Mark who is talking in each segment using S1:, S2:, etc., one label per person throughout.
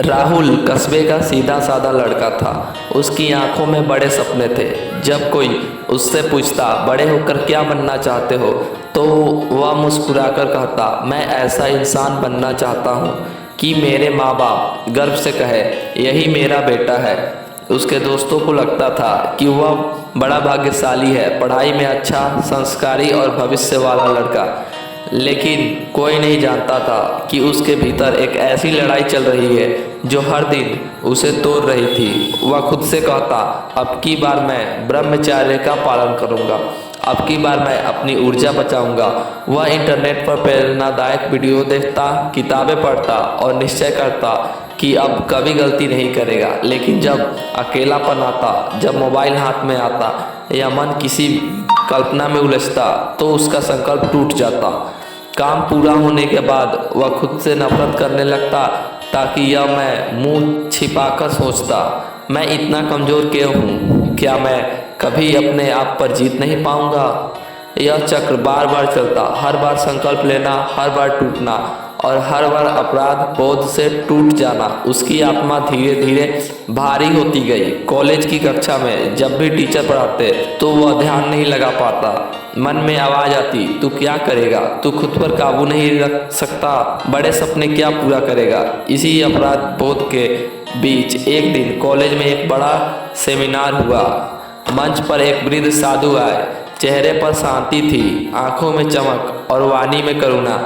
S1: राहुल कस्बे का सीधा साधा लड़का था। उसकी आंखों में बड़े सपने थे। जब कोई उससे पूछता बड़े होकर क्या बनना चाहते हो, तो वह मुस्कुराकर कहता, मैं ऐसा इंसान बनना चाहता हूँ कि मेरे माँ बाप गर्व से कहे यही मेरा बेटा है। उसके दोस्तों को लगता था कि वह बड़ा भाग्यशाली है, पढ़ाई में अच्छा, संस्कारी और भविष्य वाला लड़का। लेकिन कोई नहीं जानता था कि उसके भीतर एक ऐसी लड़ाई चल रही है जो हर दिन उसे तोड़ रही थी। वह खुद से कहता, अब की बार मैं ब्रह्मचर्य का पालन करूंगा, अब की बार मैं अपनी ऊर्जा बचाऊंगा। वह इंटरनेट पर प्रेरणादायक वीडियो देखता, किताबें पढ़ता और निश्चय करता कि अब कभी गलती नहीं करेगा। लेकिन जब अकेलापन आता, जब मोबाइल हाथ में आता या मन किसी कल्पना में उलझता, तो उसका संकल्प टूट जाता। काम पूरा होने के बाद वह खुद से नफरत करने लगता, ताकि यह मैं मुंह छिपाकर सोचता, मैं इतना कमज़ोर क्यों हूँ? क्या मैं कभी अपने आप पर जीत नहीं पाऊँगा? यह चक्र बार बार चलता, हर बार संकल्प लेना, हर बार टूटना और हर बार अपराध बोध से टूट जाना। उसकी आत्मा धीरे धीरे भारी होती गई। कॉलेज की कक्षा में जब भी टीचर पढ़ाते तो वह ध्यान नहीं लगा पाता। मन में आवाज़ आती, तू क्या करेगा? तू खुद पर काबू नहीं रख सकता, बड़े सपने क्या पूरा करेगा? इसी अपराध बोध के बीच एक दिन कॉलेज में एक बड़ा सेमिनार हुआ। मंच पर एक वृद्ध साधु आए। चेहरे पर शांति थी, आंखों में चमक और वाणी में करुणा।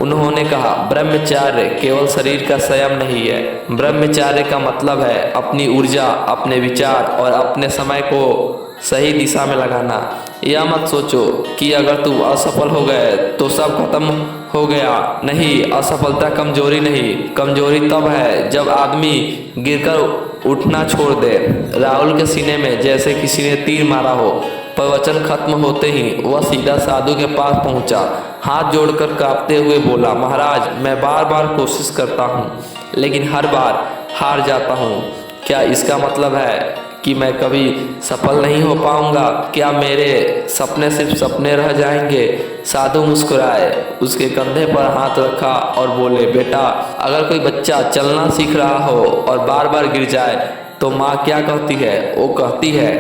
S1: उन्होंने कहा, ब्रह्मचर्य केवल शरीर का संयम नहीं है। ब्रह्मचर्य का मतलब है अपनी ऊर्जा, अपने विचार और अपने समय को सही दिशा में लगाना। यह मत सोचो कि अगर तू असफल हो गए तो सब खत्म हो गया। नहीं, असफलता कमजोरी नहीं, कमजोरी तब है जब आदमी गिरकर उठना छोड़ दे। राहुल के सीने में जैसे किसी ने तीर मारा हो। प्रवचन खत्म होते ही वह सीधा साधु के पास पहुंचा, हाथ जोड़कर कांपते हुए बोला, महाराज, मैं बार बार कोशिश करता हूँ लेकिन हर बार हार जाता हूँ। क्या इसका मतलब है कि मैं कभी सफल नहीं हो पाऊंगा? क्या मेरे सपने सिर्फ सपने रह जाएंगे? साधु मुस्कुराए, उसके कंधे पर हाथ रखा और बोले, बेटा, अगर कोई बच्चा चलना सीख रहा हो और बार बार गिर जाए तो माँ क्या कहती है? वो कहती है,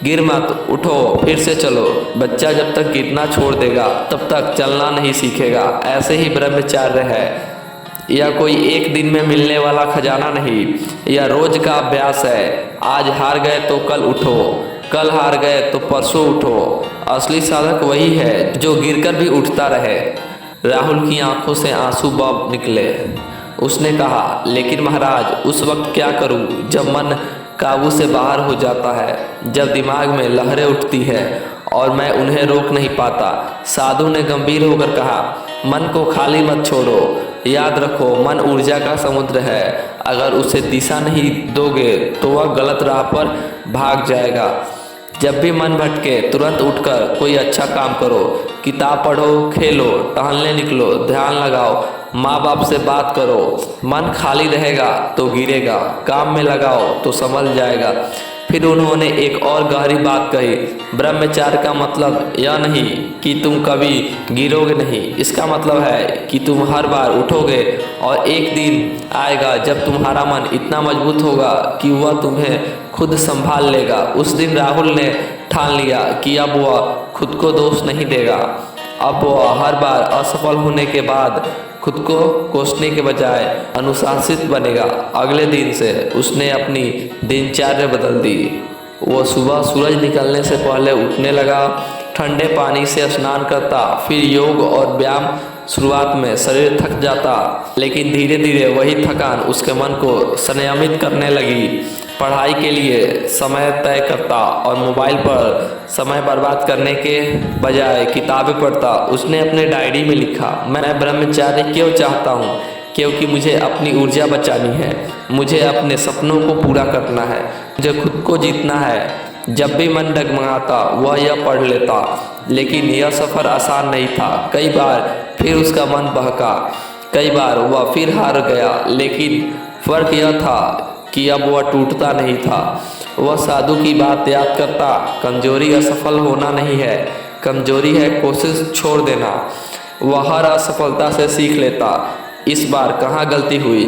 S1: गिर मत, उठो, फिर से चलो। बच्चा जब तक गिरना छोड़ देगा तब तक चलना नहीं सीखेगा। ऐसे ही ब्रह्मचर्य है। यह कोई एक दिन में मिलने वाला खजाना नहीं, यह रोज का अभ्यास है। आज हार गए तो कल उठो, कल हार गए तो परसों उठो। असली साधक वही है जो गिरकर भी उठता रहे। राहुल की आंखों से आंसू बह निकले। उसने कहा, लेकिन महाराज, उस वक्त क्या करूं जब मन काबू से बाहर हो जाता है, जब दिमाग में लहरें उठती है और मैं उन्हें रोक नहीं पाता? साधु ने गंभीर होकर कहा, मन को खाली मत छोड़ो। याद रखो, मन ऊर्जा का समुद्र है। अगर उसे दिशा नहीं दोगे तो वह गलत राह पर भाग जाएगा। जब भी मन भटके तुरंत उठकर कोई अच्छा काम करो। किताब पढ़ो, खेलो, टहलने निकलो, ध्यान लगाओ, माँ बाप से बात करो। मन खाली रहेगा तो गिरेगा, काम में लगाओ तो संभल जाएगा। फिर उन्होंने एक और गहरी बात कही, ब्रह्मचर्य का मतलब यह नहीं कि तुम कभी गिरोगे नहीं, इसका मतलब है कि तुम हर बार उठोगे और एक दिन आएगा जब तुम्हारा मन इतना मजबूत होगा कि वह तुम्हें खुद संभाल लेगा। उस दिन राहुल ने ठान लिया कि अब वह खुद को दोष नहीं देगा। अब वह हर बार असफल होने के बाद खुद को कोसने के बजाय अनुशासित बनेगा। अगले दिन से उसने अपनी दिनचर्या बदल दी। वो सुबह सूरज निकलने से पहले उठने लगा, ठंडे पानी से स्नान करता, फिर योग और व्यायाम। शुरुआत में शरीर थक जाता, लेकिन धीरे धीरे वही थकान उसके मन को संयमित करने लगी। पढ़ाई के लिए समय तय करता और मोबाइल पर समय बर्बाद करने के बजाय किताबें पढ़ता। उसने अपने डायरी में लिखा, मैं ब्रह्मचर्य क्यों चाहता हूँ? क्योंकि मुझे अपनी ऊर्जा बचानी है, मुझे अपने सपनों को पूरा करना है, मुझे खुद को जीतना है। जब भी मन डगमगाता वह यह पढ़ लेता, लेकिन यह सफ़र आसान नहीं था। कई बार फिर उसका मन बहका, कई बार वह फिर हार गया, लेकिन फ़र्क यह था कि अब वह टूटता नहीं था। वह साधु की बात याद करता, कमजोरी असफल होना नहीं है, कमजोरी है कोशिश छोड़ देना। वह हर असफलता से सीख लेता, इस बार कहाँ गलती हुई,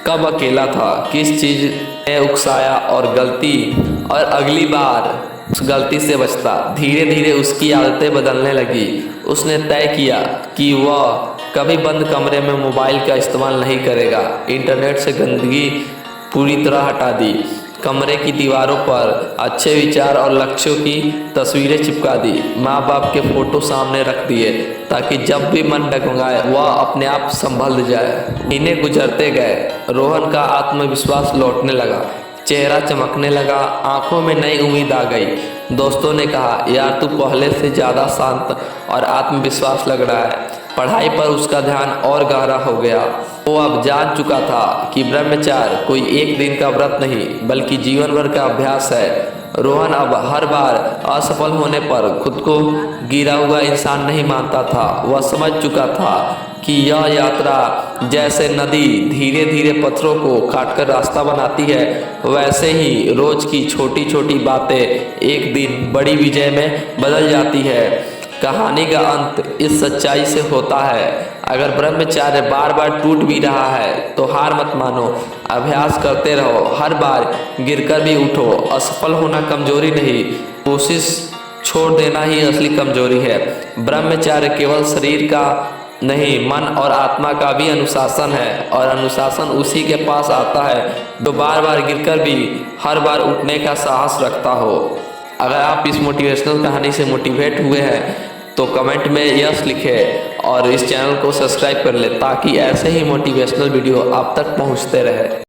S1: कब अकेला था, किस चीज़ ने उकसाया और अगली बार उस गलती से बचता। धीरे धीरे उसकी आदतें बदलने लगी। उसने तय किया कि वह कभी बंद कमरे में मोबाइल का इस्तेमाल नहीं करेगा। इंटरनेट से गंदगी पूरी तरह हटा दी। कमरे की दीवारों पर अच्छे विचार और लक्ष्यों की तस्वीरें चिपका दी। माँ बाप के फोटो सामने रख दिए ताकि जब भी मन डगमगाए वह अपने आप संभल जाए। महीने गुजरते गए। रोहन का आत्मविश्वास लौटने लगा, चेहरा चमकने लगा, आंखों में नई उम्मीद आ गई। दोस्तों ने कहा, यार तू पहले से ज़्यादा शांत और आत्मविश्वास लग रहा है। पढ़ाई पर उसका ध्यान और गहरा हो गया। वो अब जान चुका था कि ब्रह्मचार्य कोई एक दिन का व्रत नहीं बल्कि जीवन भर का अभ्यास है। रोहन अब हर बार असफल होने पर खुद को गिरा हुआ इंसान नहीं मानता था। वह समझ चुका था कि यह यात्रा जैसे नदी धीरे धीरे पत्थरों को काटकर रास्ता बनाती है, वैसे ही रोज की छोटी छोटी बातें एक दिन बड़ी विजय में बदल जाती है। कहानी का अंत इस सच्चाई से होता है, अगर ब्रह्मचार्य बार बार टूट भी रहा है तो हार मत मानो, अभ्यास करते रहो, हर बार गिरकर भी उठो। असफल होना कमजोरी नहीं, कोशिश छोड़ देना ही असली कमजोरी है। ब्रह्मचार्य केवल शरीर का नहीं, मन और आत्मा का भी अनुशासन है, और अनुशासन उसी के पास आता है जो बार बार गिरकर भी हर बार उठने का साहस रखता हो। अगर आप इस मोटिवेशनल कहानी से मोटिवेट हुए हैं तो कमेंट में यस लिखें और इस चैनल को सब्सक्राइब कर लें ताकि ऐसे ही मोटिवेशनल वीडियो आप तक पहुंचते रहे।